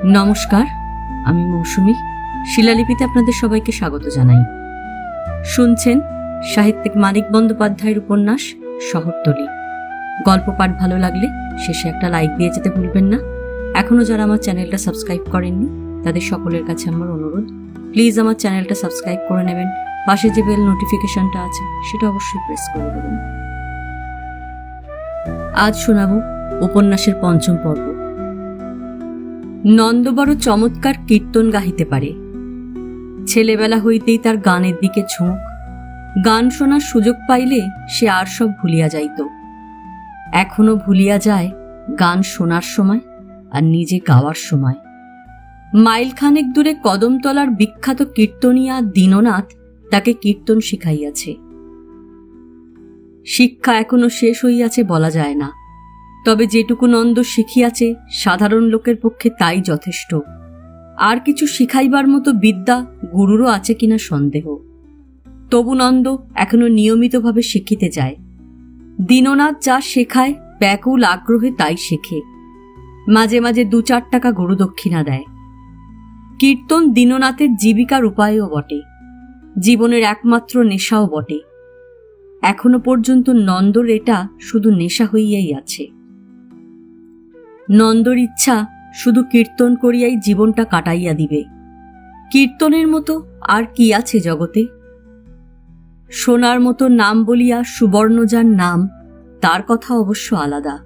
नमस्कार, আমি মৌসুমী। শিলালিপিতে আপনাদের সবাইকে স্বাগত জানাই। শুনছেন সাহিত্যিক মানিক বন্দ্যোপাধ্যায়ের উপন্যাস শহরতলী। গল্প পাঠ ভালো লাগলে শেষে একটা লাইক দিয়ে যেতে ভুলবেন না। এখনো যারা আমার চ্যানেলটা সাবস্ক্রাইব করেননি তাদের সকলের কাছে আমার অনুরোধ, প্লিজ আমার চ্যানেলটা সাবস্ক্রাইব করে নেবেন। পাশে যে বেল নোটিফিকেশনটা আছে সেটা অবশ্যই প্রেস করে দেবেন। আজ শোনাবো উপন্যাসের পঞ্চম পর্ব। নন্দ বড় চমৎকার কীর্তন গাহিতে পারে। ছেলেবেলা হইতেই তার গানের দিকে ঝোঁক। গান শোনার সুযোগ পাইলে সে আর সব ভুলিয়া যাইত। এখনো ভুলিয়া যায় গান শোনার সময় আর নিজে গাওয়ার সময়। মাইলখানেক দূরে কদমতলার বিখ্যাত কীর্তনিয়া দীননাথ তাকে কীর্তন শিখাইয়াছে। শিক্ষা এখনো শেষ হইয়াছে বলা যায় না, তবে যেটুকু নন্দ শিখিয়াছে সাধারণ লোকের পক্ষে তাই যথেষ্ট। আর কিছু শিখাইবার মতো বিদ্যা গুরুরও আছে কিনা সন্দেহ। তবু নন্দ এখনো নিয়মিতভাবে শিখিতে যায়। দীননাথ যা শেখায় ব্যাকুল আগ্রহে তাই শেখে। মাঝে মাঝে 2-4 টাকা গুরু দক্ষিণা দেয়। কীর্তন দীননাথের জীবিকার উপায়ও বটে, জীবনের একমাত্র নেশাও বটে। এখনো পর্যন্ত নন্দর এটা শুধু নেশা হইয়াই আছে। নন্দর ইচ্ছা শুধু কীর্তন করিয়াই জীবনটা কাটাইয়া দিবে। কীর্তনের মতো আর কি আছে জগতে? সোনার মতো নাম বলিয়া সুবর্ণ যার নাম, তার কথা অবশ্য আলাদা।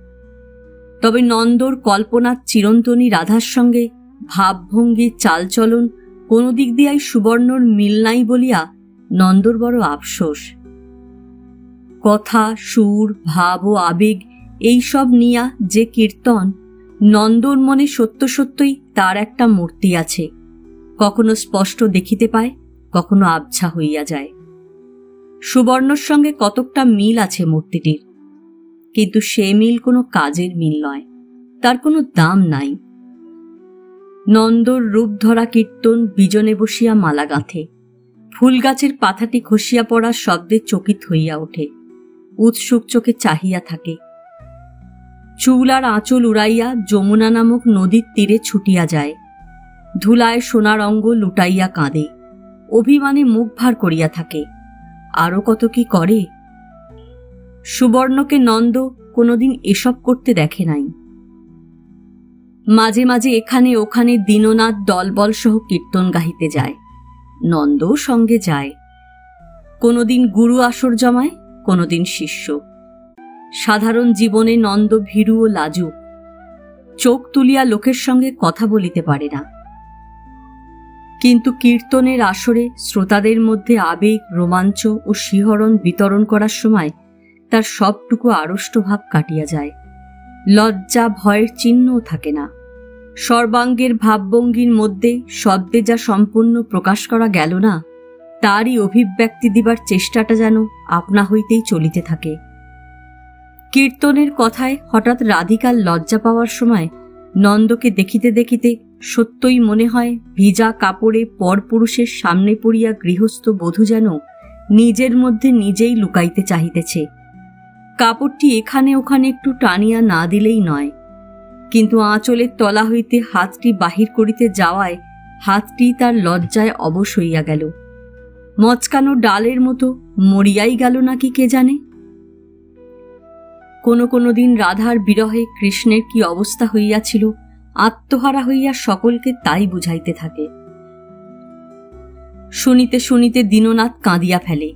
তবে নন্দর কল্পনার চিরন্তনী রাধার সঙ্গে ভাবভঙ্গি চালচলন কোনো দিক দিয়াই সুবর্ণর মিল নাই বলিয়া নন্দর বড় আফসোস। কথা, সুর, ভাব ও আবেগ এইসব নিয়া যে কীর্তন, নন্দর মনে সত্য সত্যই তার একটা মূর্তি আছে। কখনো স্পষ্ট দেখিতে পায়, কখনো আবছা হইয়া যায়। সুবর্ণর সঙ্গে কতকটা মিল আছে মূর্তিটির, কিন্তু সে মিল কোনো কাজের মিল নয়, তার কোনো দাম নাই। নন্দর রূপ ধরা কীর্তন বিজনে বসিয়া মালা গাঁথে। ফুল গাছের পাতাটি খসিয়া পড়ার শব্দে চকিত হইয়া ওঠে, উৎসুক চোখে চাহিয়া থাকে। চুল আর আঁচল উড়াইয়া যমুনা নামক নদীর তীরে ছুটিয়া যায়। ধুলায় সোনার অঙ্গ লুটাইয়া কাঁদে, অভিমানে মুখ ভার করিয়া থাকে। আরো কত কি করে। সুবর্ণকে নন্দ কোনোদিন এসব করতে দেখে নাই। মাঝে মাঝে এখানে ওখানে দীননাথ দলবল সহ কীর্তন গাহিতে যায়, নন্দও সঙ্গে যায়। কোনোদিন গুরু আসর জমায়, কোনোদিন শিষ্য। সাধারণ জীবনে নন্দ ভীরু ও লাজুক, চোখ তুলিয়া লোকের সঙ্গে কথা বলিতে পারে না। কিন্তু কীর্তনের আসরে শ্রোতাদের মধ্যে আবেগ, রোমাঞ্চ ও শিহরণ বিতরণ করার সময় তার সবটুকু আড়ষ্ট ভাব কাটিয়া যায়। লজ্জা ভয়ের চিহ্নও থাকে না। সর্বাঙ্গের ভাবভঙ্গির মধ্যে শব্দে যা সম্পূর্ণ প্রকাশ করা গেল না, তারই অভিব্যক্তি দিবার চেষ্টাটা যেন আপনা হইতেই চলিতে থাকে। কীর্তনের কথায় হঠাৎ রাধিকার লজ্জা পাওয়ার সময় নন্দকে দেখিতে দেখিতে সত্যই মনে হয় ভিজা কাপড়ে পরপুরুষের সামনে পড়িয়া গৃহস্থ বধূ যেন নিজের মধ্যে নিজেই লুকাইতে চাহিতেছে। কাপড়টি এখানে ওখানে একটু টানিয়া না দিলেই নয়, কিন্তু আঁচলের তলা হইতে হাতটি বাহির করিতে যাওয়ায় হাতটি তার লজ্জায় অবশ হইয়া গেল। মচকানো ডালের মতো মরিয়াই গেল নাকি কে জানে। কোনো দিন রাধার বিরহে কৃষ্ণের কি অবস্থা হইয়াছিল, আত্মহারা হইয়া সকলকে তাই বুঝাইতে থাকে। শুনিতে শুনিতে দীননাথ কাঁদিয়া ফেলে।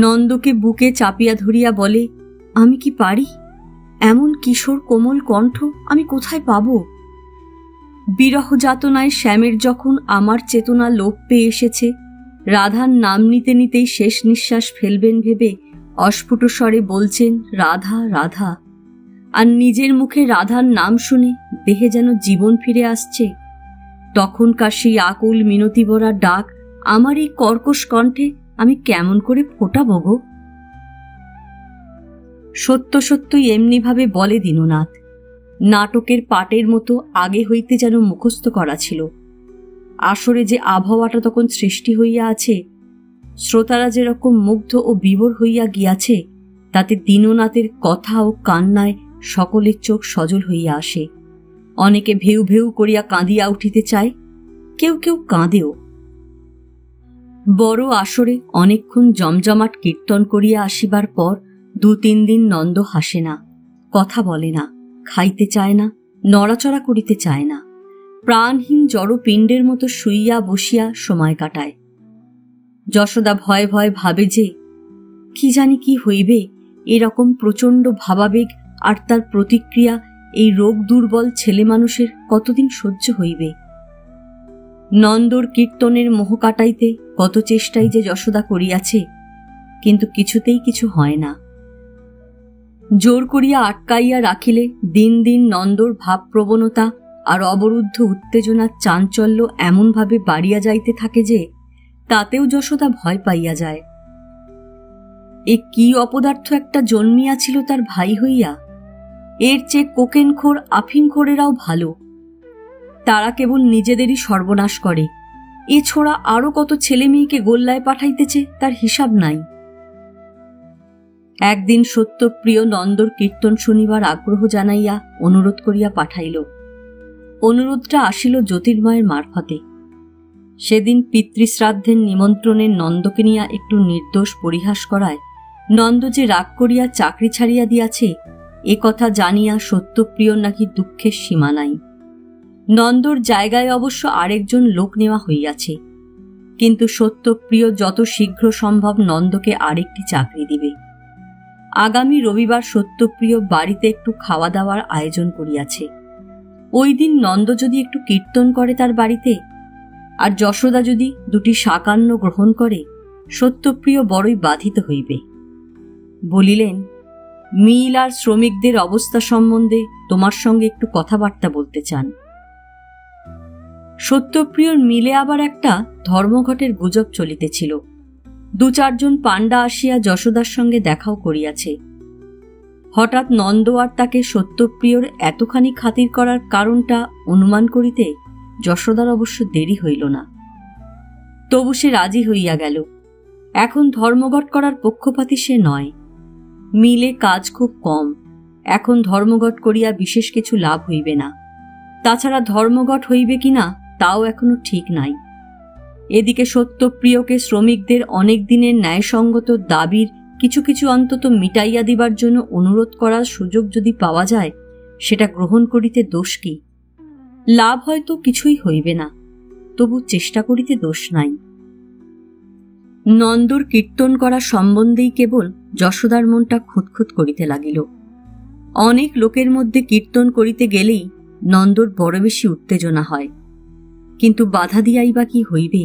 নন্দকে বুকে চাপিয়া ধরিয়া বলে, আমি কি পারি? এমন কিশোর কোমল কণ্ঠ আমি কোথায় পাব? বিরহ যাতনায় শ্যামের যখন আমার চেতনা লোপ পেয়ে এসেছে, রাধার নাম নিতে নিতেই শেষ নিঃশ্বাস ফেলবেন ভেবে অস্ফুট স্বরে বলছেন রাধা রাধা, আর নিজের মুখে রাধার নাম শুনে দেহে যেন জীবন ফিরে আসছে। তখনকার সেই আকুল মিনতি ভরা ডাক আমার এই কর্কশ কণ্ঠে আমি কেমন করে ফোটাবো গো? সত্য সত্যই এমনিভাবে বলে দীননাথ। নাটকের পাটের মতো আগে হইতে যেন মুখস্থ করা ছিল। আসরে যে আবহাওয়াটা তখন সৃষ্টি হইয়া আছে, শ্রোতারা যেরকম মুগ্ধ ও বিভোর হইয়া গিয়াছে, তাতে দীননাথের কথা ও কান্নায় সকলের চোখ সজল হইয়া আসে। অনেকে ভেউ ভেউ করিয়া কাঁদিয়া উঠিতে চায়, কেউ কেউ কাঁদেও। বড় আসরে অনেকক্ষণ জমজমাট কীর্তন করিয়া আসিবার পর 2-3 দিন নন্দ হাসে না, কথা বলে না, খাইতে চায় না, নড়াচড়া করিতে চায় না, প্রাণহীন জড় পিণ্ডের মতো শুইয়া বসিয়া সময় কাটায়। যশোদা ভয়ে ভয়ে ভাবে যে কি জানি কি হইবে, এরকম প্রচণ্ড ভাবাবেগ আর তার প্রতিক্রিয়া এই রোগ দুর্বল ছেলে মানুষের কতদিন সহ্য হইবে। নন্দর কীর্তনের মোহ কাটাইতে কত চেষ্টাই যে যশোদা করিয়াছে, কিন্তু কিছুতেই কিছু হয় না। জোর করিয়া আটকাইয়া রাখিলে দিন দিন নন্দর ভাবপ্রবণতা আর অবরুদ্ধ উত্তেজনার চাঞ্চল্য এমনভাবে বাড়িয়া যাইতে থাকে যে তাতেও যশোদা ভয় পাইয়া যায়। এ কি অপদার্থ একটা জন্মিয়াছিল তার ভাই হইয়া, এর চেয়ে কোকেনখোর আফিমখোরেরাও ভালো। তারা কেবল নিজেদেরই সর্বনাশ করে, এ ছোড়া আরো কত ছেলে মেয়েকে গোল্লায় পাঠাইতেছে তার হিসাব নাই। একদিন সত্যপ্রিয় নন্দর কীর্তন শুনিবার আগ্রহ জানাইয়া অনুরোধ করিয়া পাঠাইল। অনুরোধটা আসিল জ্যোতির্ময়ের মারফতে। সেদিন পিতৃশ্রাদ্ধের নিমন্ত্রণে নন্দকে নিয়া একটু নির্দোষ পরিহাস করায় নন্দ যে রাগ করিয়া চাকরি ছাড়িয়া দিয়াছে, এ কথা জানিয়া সত্যপ্রিয়র নাকি দুঃখের সীমা নাই। নন্দর জায়গায় অবশ্য আরেকজন লোক নেওয়া হইয়াছে, কিন্তু সত্যপ্রিয় যত শীঘ্র সম্ভব নন্দকে আরেকটি চাকরি দিবে। আগামী রবিবার সত্যপ্রিয় বাড়িতে একটু খাওয়া দাওয়ার আয়োজন করিয়াছে। ওই দিন নন্দ যদি একটু কীর্তন করে তার বাড়িতে, আর যশোদা যদি 2টি শাকান্ন গ্রহণ করে, সত্যপ্রিয় বড়ই বাধিত হইবে। বলিলেন, মিল আর শ্রমিকদের অবস্থা সম্বন্ধে তোমার সঙ্গে একটু কথাবার্তা বলতে চান। সত্যপ্রিয়র মিলে আবার একটা ধর্মঘটের গুজব চলিতেছিল। 2-4 জন পাণ্ডা আসিয়া যশোদার সঙ্গে দেখাও করিয়াছে। হঠাৎ নন্দ আর তাকে সত্যপ্রিয়র এতখানি খাতির করার কারণটা অনুমান করিতে যশোদার অবশ্য দেরি হইল না। তবু সে রাজি হইয়া গেল। এখন ধর্মঘট করার পক্ষপাতী সে নয়। মিলে কাজ খুব কম, এখন ধর্মঘট করিয়া বিশেষ কিছু লাভ হইবে না। তাছাড়া ধর্মঘট হইবে কিনা তাও এখনো ঠিক নাই। এদিকে সত্যপ্রিয়কে শ্রমিকদের অনেক দিনের ন্যায়সঙ্গত দাবির কিছু কিছু অন্তত মিটাইয়া দিবার জন্য অনুরোধ করার সুযোগ যদি পাওয়া যায়, সেটা গ্রহণ করিতে দোষ কি? লাভ হয়তো কিছুই হইবে না, তবু চেষ্টা করিতে দোষ নাই। নন্দর কীর্তন করা সম্বন্ধেই কেবল যশোদার মনটা খুঁতখুত করিতে লাগিল। অনেক লোকের মধ্যে কীর্তন করিতে গেলেই নন্দর বড় বেশি উত্তেজনা হয়, কিন্তু বাধা দিয়াই বা কি হইবে?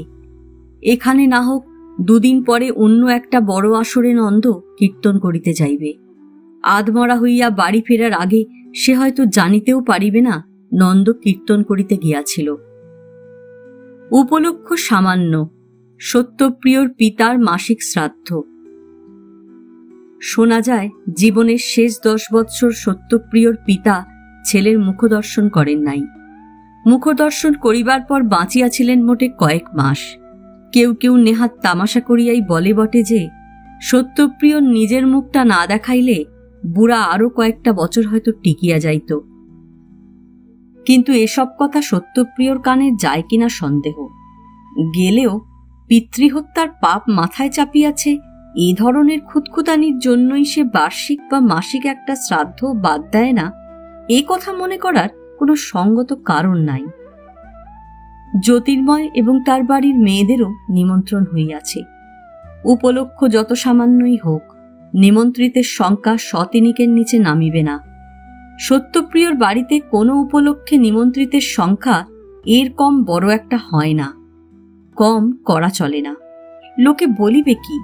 এখানে না হোক 2 দিন পরে অন্য একটা বড় আসরে নন্দ কীর্তন করিতে যাইবে। আধমরা হইয়া বাড়ি ফেরার আগে সে হয়তো জানিতেও পারিবে না নন্দ কীর্তন করিতে গিয়াছিল। উপলক্ষ সামান্য, সত্যপ্রিয়র পিতার মাসিক শ্রাদ্ধ। শোনা যায় জীবনের শেষ 10 বৎসর সত্যপ্রিয়র পিতা ছেলের মুখদর্শন করেন নাই। মুখদর্শন করিবার পর বাঁচিয়াছিলেন মোটে কয়েক মাস। কেউ কেউ নেহাত তামাশা করিয়াই বলে বটে যে সত্যপ্রিয় নিজের মুখটা না দেখাইলে বুড়া আরো কয়েকটা বছর হয়তো টিকিয়া যাইত। কিন্তু এসব কথা সত্যপ্রিয়র কানে যায় কিনা সন্দেহ। গেলেও পিতৃহত্যার পাপ মাথায় চাপিয়াছে, এই ধরনের খুঁতখুতানির জন্যই সে বার্ষিক বা মাসিক একটা শ্রাদ্ধ বাদ দেয় না, এ কথা মনে করার কোনো সঙ্গত কারণ নাই। জ্যোতির্ময় এবং তার বাড়ির মেয়েদেরও নিমন্ত্রণ হইয়াছে। উপলক্ষ যত সামান্যই হোক, নিমন্ত্রিতের সংখ্যা 100-3 নিচে নামিবে না। সত্যপ্রিয়র বাড়িতে কোনো উপলক্ষে নিমন্ত্রিতের সংখ্যা এর কম বড় একটা হয় না। কম করা চলে না, লোকে বলিবে কি?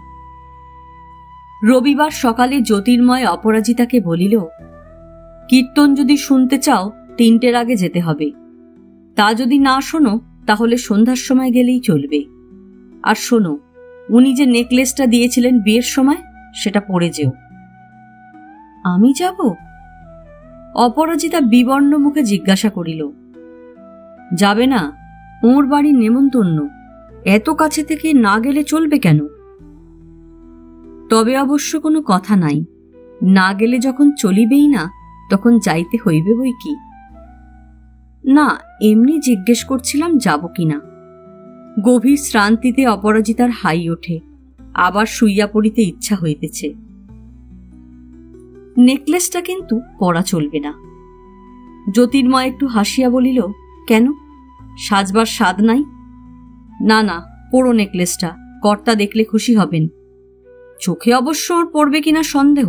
রবিবার সকালে জ্যোতির্ময় অপরাজিতাকে বলিল, কীর্তন যদি শুনতে চাও 3টের আগে যেতে হবে। তা যদি না শোনো তাহলে সন্ধ্যার সময় গেলেই চলবে। আর শোনো, উনি যে নেকলেসটা দিয়েছিলেন বিয়ের সময়, সেটা পরে যেও। আমি যাব? অপরাজিতা বিবর্ণ মুখে জিজ্ঞাসা করিল। যাবে না? ওর বাড়ির নেমন্তন্ন, এত কাছে থেকে না গেলে চলবে কেন? তবে অবশ্য কোনো কথা নাই, না গেলে যখন চলিবেই না তখন যাইতে হইবে বই কি। না, এমনি জিজ্ঞেস করছিলাম যাব কিনা। গভীর শ্রান্তিতে অপরাজিতার হাই ওঠে, আবার শুইয়া পড়িতে ইচ্ছা হইতেছে। নেকলেসটা কিন্তু পরা চলবে না। জ্যোতির্ময় একটু হাসিয়া বলিল, কেন, সাজবার স্বাদ নাই? না না, পরো নেকলেসটা, কর্তা দেখলে খুশি হবেন। চোখে অবশ্য ওর পড়বে কিনা সন্দেহ,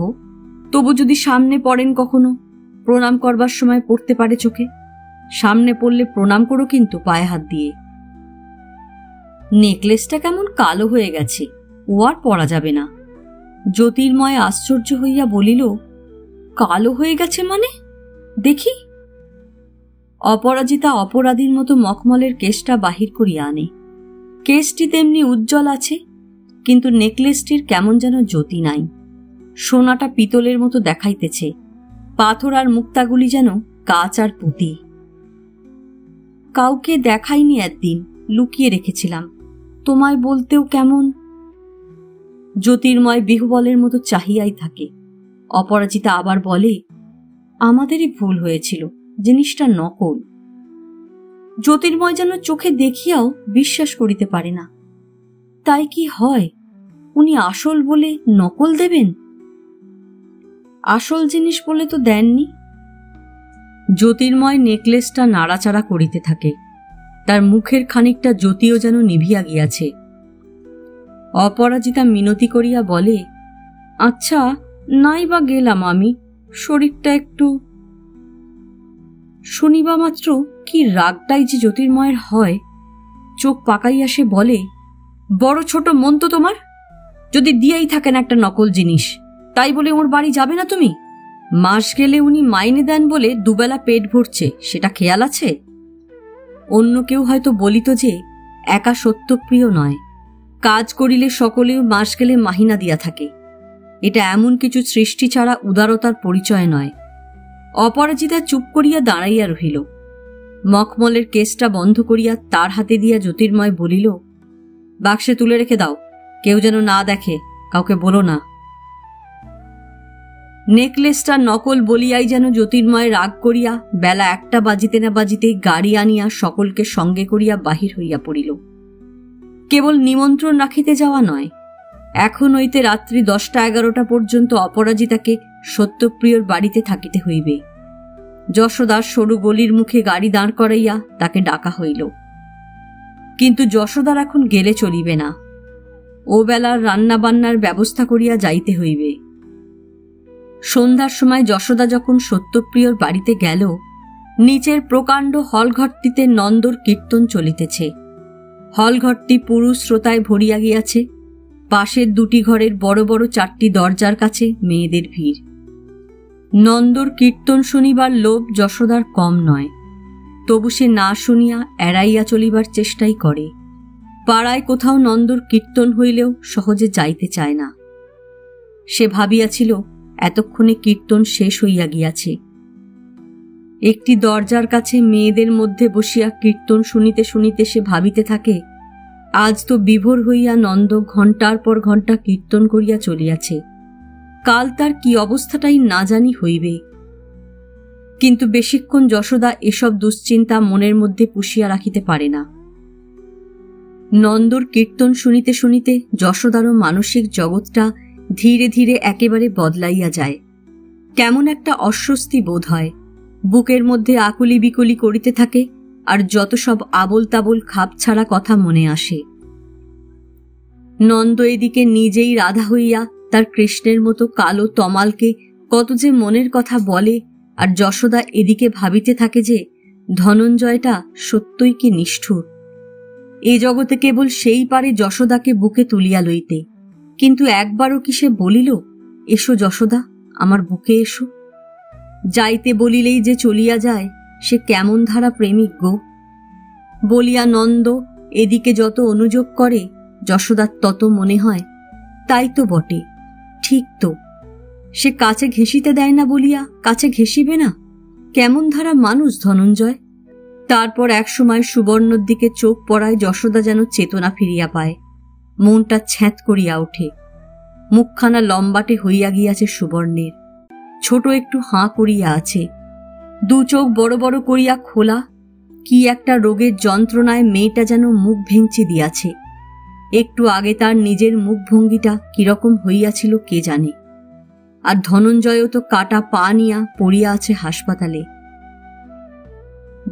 তবু যদি সামনে পড়েন কখনো, প্রণাম করবার সময় পড়তে পারে চোখে। সামনে পড়লে প্রণাম করো কিন্তু পায়ে হাত দিয়ে। নেকলেসটা কেমন কালো হয়ে গেছে, ও আর পরা যাবে না। জ্যোতির্ময় আশ্চর্য হইয়া বলিল, কালো হয়ে গেছে মানে? দেখি। অপরাজিতা অপরাধীর মতো মখমলের কেশটা বাহির করিয়া আনে। কেশটি তেমনি উজ্জ্বল আছে, কিন্তু নেকলেসটির কেমন যেন জ্যোতি নাই। সোনাটা পিতলের মতো দেখাইতেছে, পাথর আর মুক্তাগুলি যেন কাঁচ আর পুঁতি। কাউকে দেখাইনি, একদিন লুকিয়ে রেখেছিলাম, তোমায় বলতেও কেমন। জ্যোতির্ময় বিহুবলের মতো চাহিয়াই থাকে। অপরাজিতা আবার বলে, আমাদেরই ভুল হয়েছিল, জিনিসটা নকল। জ্যোতির্ময় যেন চোখে দেখিয়াও বিশ্বাস করিতে পারে না। তাই কি হয়, উনি আসল বলে নকল দেবেন? আসল জিনিস বলে তো দেননি। জ্যোতির্ময় নেকলেসটা নাড়াচাড়া করিতে থাকে, তার মুখের খানিকটা জ্যোতিও যেন নিভিয়া গিয়াছে। অপরাজিতা মিনতি করিয়া বলে, আচ্ছা, নাই বা গেলাম আমি, শরীরটা একটু। শুনিবা মাত্র কি রাগটাই যে জ্যোতির্ময়ের হয়। চোখ পাকাইয়া সে বলে, বড় ছোট মন তো তোমার, যদি দিয়েই থাকেন একটা নকল জিনিস, তাই বলে ওর বাড়ি যাবে না তুমি? মাস গেলে উনি মাইনে দেন বলে দুবেলা পেট ভরছে, সেটা খেয়াল আছে? অন্য কেউ হয়তো বলিত যে একা সত্যপ্রিয় নয়, কাজ করিলে সকলেও মাস গেলে মাহিনা দিয়া থাকে। এটা এমন কিছু সৃষ্টি ছাড়া উদারতার পরিচয় নয়। অপরাজিতা চুপ করিয়া দাঁড়াইয়া রহিল। মখমলের কেসটা বন্ধ করিয়া তার হাতে দিয়া জ্যোতির্ময় বলিল, বাক্সে তুলে রেখে দাও, কেউ যেন না দেখে, কাউকে বলো না। নেকলেসটা নকল বলিয়াই যেন জ্যোতির্ময় রাগ করিয়া বেলা 1টা বাজিতে না বাজিতেই গাড়ি আনিয়া সকলকে সঙ্গে করিয়া বাহির হইয়া পড়িল। কেবল নিমন্ত্রণ রাখিতে যাওয়া নয়, এখন হইতে রাত্রি 10টা-11টা পর্যন্ত অপরাজিতাকে সত্যপ্রিয়র বাড়িতে থাকিতে হইবে। যশোদার সরু গলির মুখে গাড়ি দাঁড় করাইয়া তাকে ডাকা হইল। কিন্তু যশোদার এখন গেলে চলিবে না, ও বেলার রান্না বান্নার ব্যবস্থা করিয়া যাইতে হইবে। সন্ধ্যার সময় যশোদা যখন সত্যপ্রিয়র বাড়িতে গেল, নিচের প্রকাণ্ড হলঘরটিতে নন্দর কীর্তন চলিতেছে। হলঘরটি পুরুষ শ্রোতায় ভরিয়া গিয়াছে। পাশের 2টি ঘরের বড় বড় 4টি দরজার কাছে মেয়েদের ভিড়। নন্দর কীর্তন শুনিবার লোভ যশোদার কম নয়, তবু সে না শুনিয়া এড়াইয়া চলিবার চেষ্টাই করে। পাড়ায় কোথাও নন্দর কীর্তন হইলেও সহজে যাইতে চায় না। সে ভাবিয়াছিল এতক্ষণে কীর্তন শেষ হইয়া গিয়াছে। একটি দরজার কাছে মেয়েদের মধ্যে বসিয়া কীর্তন শুনিতে শুনিতে সে ভাবিতে থাকে, আজ তো বিভোর হইয়া নন্দ ঘণ্টার পর ঘণ্টা কীর্তন করিয়া চলিয়াছে, কাল তার কি অবস্থাটাই না জানি হইবে। কিন্তু বেশিক্ষণ যশোদা এসব দুশ্চিন্তা মনের মধ্যে পুষিয়া রাখিতে পারে না। নন্দর কীর্তন শুনিতে শুনিতে যশোদারও মানসিক জগৎটা ধীরে ধীরে একেবারে বদলাইয়া যায়। কেমন একটা অস্বস্তি বোধ হয়, বুকের মধ্যে আকুলি বিকুলি করিতে থাকে, আর যত সব আবোল তাবোল খাপ ছাড়া কথা মনে আসে। নন্দ এদিকে নিজেই রাধা হইয়া তার কৃষ্ণের মতো কালো তমালকে কত যে মনের কথা বলে, আর যশোদা এদিকে ভাবিতে থাকে যে ধনঞ্জয়টা সত্যই কি নিষ্ঠুর। এ জগতে কেবল সেই পারে যশোদাকে বুকে তুলিয়া লইতে, কিন্তু একবারও কি সে বলিল, এসো যশোদা, আমার বুকে এসো? যাইতে বলিলেই যে চলিয়া যায়, সে কেমন ধারা প্রেমিক গো। বলিয়া নন্দ এদিকে যত অনুযোগ করে, যশোদার তত মনে হয় তাই তো বটে, ঠিক তো। সে কাছে ঘেঁষিতে দেয় না বলিয়া কাছে ঘেঁষিবে না? কেমন ধারা মানুষ ধনঞ্জয়। তারপর একসময় সুবর্ণর দিকে চোখ পড়ায় যশোদা যেন চেতনা ফিরিয়া পায়, মনটা ছ্যাঁত করিয়া ওঠে। মুখখানা লম্বাটে হইয়া গিয়াছে সুবর্ণের, ছোট একটু হাঁ করিয়া আছে, 2 চোখ বড় বড় করিয়া খোলা, কি একটা রোগের যন্ত্রণায় মেয়েটা যেন মুখ ভেঙচি দিয়াছে। একটু আগে তার নিজের মুখভঙ্গিটা কিরকম হইয়াছিল কে জানে। আর ধনঞ্জয়ও তো কাটা পা নিয়া পড়িয়া আছে হাসপাতালে।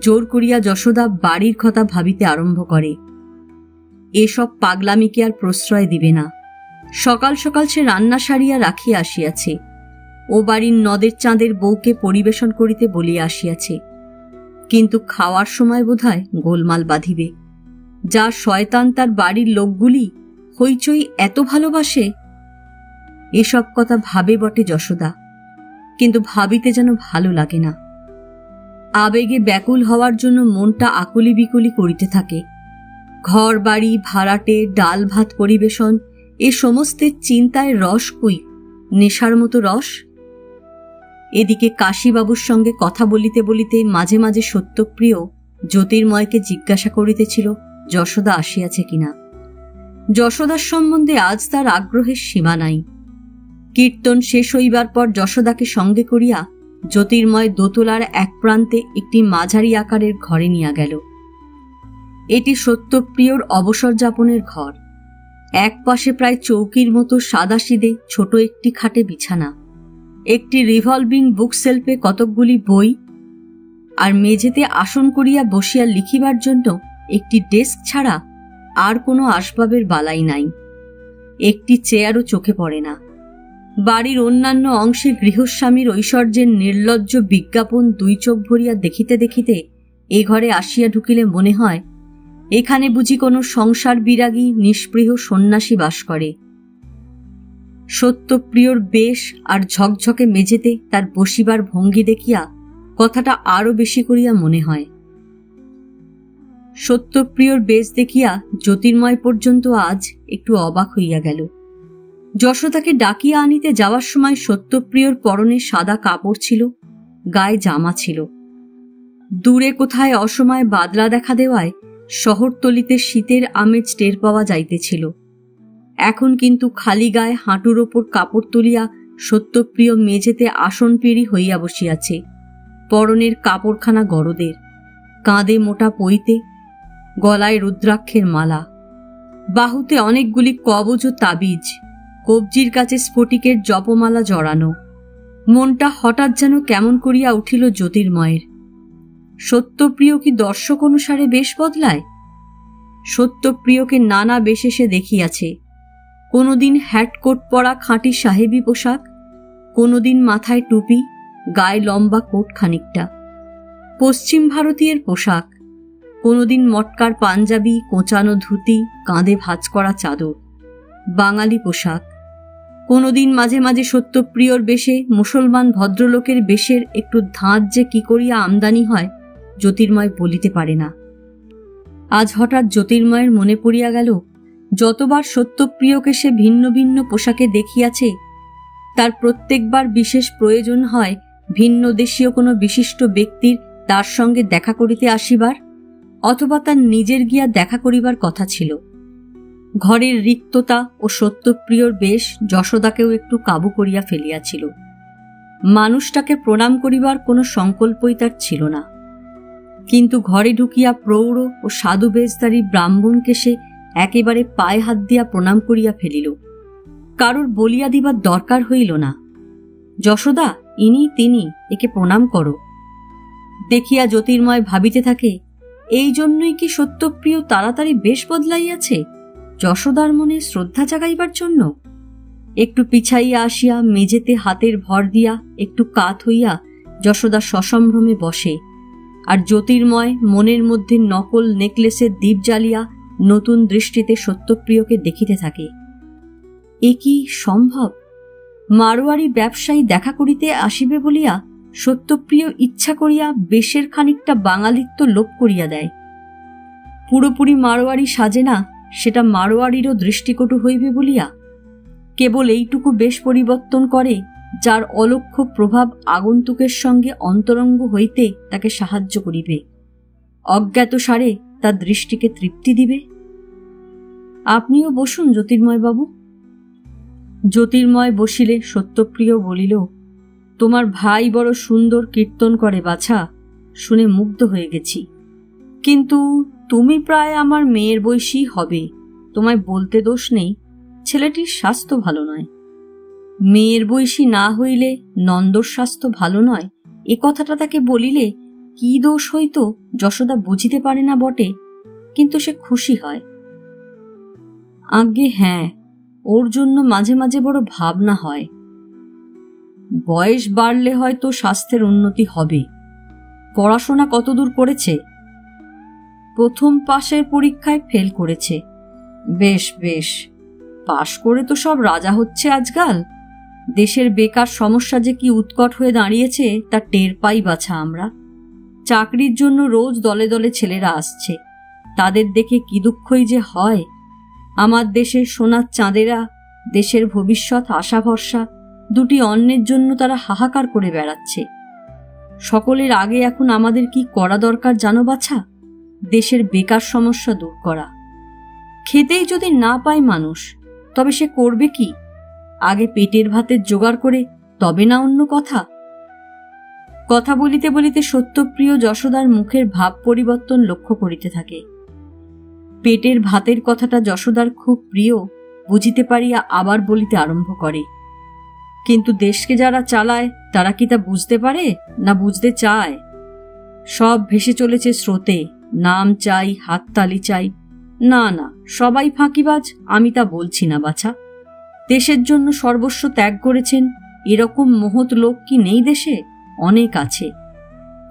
জোর করিয়া যশোদা বাড়ির কথা ভাবিতে আরম্ভ করে। এসব পাগলামিকে আর প্রশ্রয় দিবে না। সকাল সকাল সে রান্না সারিয়া রাখিয়া আসিয়াছে। ও বাড়ির নদের চাঁদের বউকে পরিবেশন করিতে বলিয়া আসিয়াছে। কিন্তু খাওয়ার সময় বোধহয় গোলমাল বাঁধিবে। যা শয়তান তার বাড়ির লোকগুলি হইচই এত ভালোবাসে। এসব কথা ভাবে বটে যশোদা, কিন্তু ভাবিতে যেন ভালো লাগে না। আবেগে ব্যাকুল হওয়ার জন্য মনটা আকুলি বিকুলি করিতে থাকে। ঘর বাড়ি ভাড়াটে ডাল ভাত পরিবেশন এ সমস্তের চিন্তায় রস কই, নেশার মতো রস। এদিকে কাশীবাবুর সঙ্গে কথা বলিতে বলিতে মাঝে মাঝে সত্যপ্রিয় জ্যোতির্ময়কে জিজ্ঞাসা করিতেছিল যশোদা আসিয়াছে কিনা। যশোদার সম্বন্ধে আজ তার আগ্রহের সীমা নাই। কীর্তন শেষ হইবার পর যশোদাকে সঙ্গে করিয়া জ্যোতির্ময় দোতলার এক প্রান্তে একটি মাঝারি আকারের ঘরে নিয়া গেল। এটি সত্যপ্রিয়র অবসর যাপনের ঘর। এক পাশে প্রায় চৌকির মতো সাদাসিধে ছোট একটি খাটে বিছানা, একটি রিভলভিং বুক সেলফে কতকগুলি বই, আর মেঝেতে আসন করিয়া বসিয়া লিখিবার জন্য একটি ডেস্ক ছাড়া আর কোনো আসবাবের বালাই নাই। একটি চেয়ারও চোখে পড়ে না। বাড়ির অন্যান্য অংশে গৃহস্বামীর ঐশ্বর্যের নির্লজ্জ বিজ্ঞাপন দুই চোখ ভরিয়া দেখিতে দেখিতে এ ঘরে আসিয়া ঢুকিলে মনে হয় এখানে বুঝি কোনো সংসার বিরাগী নিষ্পৃহ সন্ন্যাসী বাস করে। সত্যপ্রিয়র বেশ আর ঝকঝকে মেঝেতে তার বসিবার ভঙ্গি দেখিয়া কথাটা আরো বেশি করিয়া মনে হয়। সত্যপ্রিয়র বেশ দেখিয়া জ্যোতির্ময় পর্যন্ত আজ একটু অবাক হইয়া গেল। যশোদাকে ডাকিয়া আনিতে যাওয়ার সময় সত্যপ্রিয়র পরনে সাদা কাপড় ছিল, গায়ে জামা ছিল। দূরে কোথায় অসময়ে বাদলা দেখা দেওয়ায় শহরতলিতে শীতের আমেজ টের পাওয়া যাইতেছিল। এখন কিন্তু খালি গায়ে হাঁটুর ওপর কাপড় তুলিয়া সত্যপ্রিয় মেঝেতে আসন পেরি হইয়া বসিয়াছে। পরনের কাপড়খানা গরদের, কাঁধে মোটা পইতে, গলায় রুদ্রাক্ষের মালা, বাহুতে অনেকগুলি কবজ ও তাবিজ, কবজির কাছে স্ফটিকের জপমালা জড়ানো। মনটা হঠাৎ যেন কেমন করিয়া উঠিল জ্যোতির্ময়ের। সত্যপ্রিয় কি দর্শক অনুসারে বেশ বদলায়? সত্যপ্রিয়কে নানা বেশে সে দেখিয়াছে। কোনোদিন হ্যাটকোট পরা খাঁটি সাহেবী পোশাক, কোনোদিন মাথায় টুপি, গায়ে লম্বা কোট খানিকটা, পশ্চিম ভারতীয়ের পোশাক, কোনোদিন মটকার পাঞ্জাবি, কোঁচানো ধুতি, কাঁধে ভাঁজ করা চাদর, বাঙালি পোশাক, কোনোদিন মাঝে মাঝে সত্যপ্রিয়র বেশে মুসলমান ভদ্রলোকের বেশের একটু ধাঁচ যে কি করিয়া আমদানি হয় জ্যোতির্ময় বলিতে পারে না। আজ হঠাৎ জ্যোতির্ময়ের মনে পড়িয়া গেল যতবার সত্যপ্রিয়কে সে ভিন্ন ভিন্ন পোশাকে দেখিয়াছে তার প্রত্যেকবার বিশেষ প্রয়োজন হয় ভিন্ন দেশীয় কোনো বিশিষ্ট ব্যক্তির তার সঙ্গে দেখা করিতে আসিবার, অথবা তার নিজের গিয়া দেখা করিবার কথা ছিল। ঘরের রিক্ততা ও সত্যপ্রিয়র বেশ যশোদাকেও একটু কাবু করিয়া ফেলিয়াছিল। মানুষটাকে প্রণাম করিবার কোনো সংকল্পই তার ছিল না। কিন্তু ঘরে ঢুকিয়া প্রৌঢ় ও সাধু বেশধারী ব্রাহ্মণকে সে একেবারে পায়ে হাত দিয়া প্রণাম করিয়া ফেলিল। কারোর বলিয়া দিবার দরকার হইল না। যশোদা, ইনি তিনি, একে প্রণাম করো। দেখিয়া জ্যোতির্ময় ভাবিতে থাকে, এই জন্যই কি সত্যপ্রিয় তাড়াতাড়ি বেশ বদলাইয়াছে? যশোদার মনে শ্রদ্ধা জাগাইবার জন্য? একটু পিছাইয়া আসিয়া মেঝেতে হাতের ভর দিয়া একটু কাত হইয়া যশোদা সসম্ভ্রমে বসে, আর জ্যোতির্ময় মনের মধ্যে নকল নেকলেসের দীপ জ্বালিয়া নতুন দৃষ্টিতে সত্যপ্রিয়কে দেখিতে থাকে। এ কি সম্ভব? মারোয়ারি ব্যবসায়ী দেখা করিতে আসিবে বলিয়া সত্যপ্রিয় ইচ্ছা করিয়া বেশের খানিকটা বাঙালিত্ব লোপ করিয়া দেয়। পুরোপুরি মারোয়ারি সাজে না, সেটা মারোয়ারিরও দৃষ্টিকটু হইবে বলিয়া কেবল এইটুকু বেশ পরিবর্তন করে যার অলক্ষ্য প্রভাব আগন্তুকের সঙ্গে অন্তরঙ্গ হইতে তাকে সাহায্য করিবে, অজ্ঞাত সারে তার দৃষ্টিকে তৃপ্তি দিবে। আপনিও বসুন জ্যোতির্ময়বাবু। জ্যোতির্ময় বসিলে সত্যপ্রিয় বলিল, তোমার ভাই বড় সুন্দর কীর্তন করে বাছা, শুনে মুগ্ধ হয়ে গেছি। কিন্তু তুমি প্রায় আমার মেয়ের বয়সী হবে, তোমায় বলতে দোষ নেই, ছেলেটির স্বাস্থ্য ভালো নয়। মেয়ের বয়সী না হইলে নন্দর স্বাস্থ্য ভালো নয়, এ কথাটা তাকে বলিলে কি দোষ হইত যশোদা বুঝিতে পারে না বটে, কিন্তু সে খুশি হয়। আজ্ঞে হ্যাঁ, ওর জন্য মাঝে মাঝে বড় ভাবনা হয়। বয়স বাড়লে হয়তো স্বাস্থ্যের উন্নতি হবে। পড়াশোনা কতদূর করেছে? প্রথম পাশের পরীক্ষায় ফেল করেছে। বেশ বেশ, পাশ করে তো সব রাজা হচ্ছে আজকাল। দেশের বেকার সমস্যা যে কি উৎকট হয়ে দাঁড়িয়েছে তা টের পাই বাছা আমরা। চাকরির জন্য রোজ দলে দলে ছেলেরা আসছে, তাদের দেখে কি দুঃখই যে হয়। আমার দেশের সোনার চাঁদেরা, দেশের ভবিষ্যৎ আশা ভরসা, দুটি অন্যের জন্য তারা হাহাকার করে বেড়াচ্ছে। সকলের আগে এখন আমাদের কি করা দরকার জানো বাছা? দেশের বেকার সমস্যা দূর করা। খেতেই যদি না পায় মানুষ, তবে সে করবে কি? আগে পেটের ভাতের জোগাড় করে তবে না অন্য কথা। কথা বলিতে বলিতে সত্যপ্রিয় যশোদার মুখের ভাব পরিবর্তন লক্ষ্য করিতে থাকে। পেটের ভাতের কথাটা যশোদার খুব প্রিয় বুঝিতে পারিয়া আবার বলিতে আরম্ভ করে। কিন্তু দেশকে যারা চালায় তারা কি তা বুঝতে পারে, না বুঝতে চায়? সব ভেসে চলেছে স্রোতে, নাম চাই, হাততালি চাই। না না, সবাই ফাঁকিবাজ, আমি তা বলছি না বাছা। দেশের জন্য সর্বস্ব ত্যাগ করেছেন এরকম মহৎ লোক কি নেই দেশে? অনেক আছে।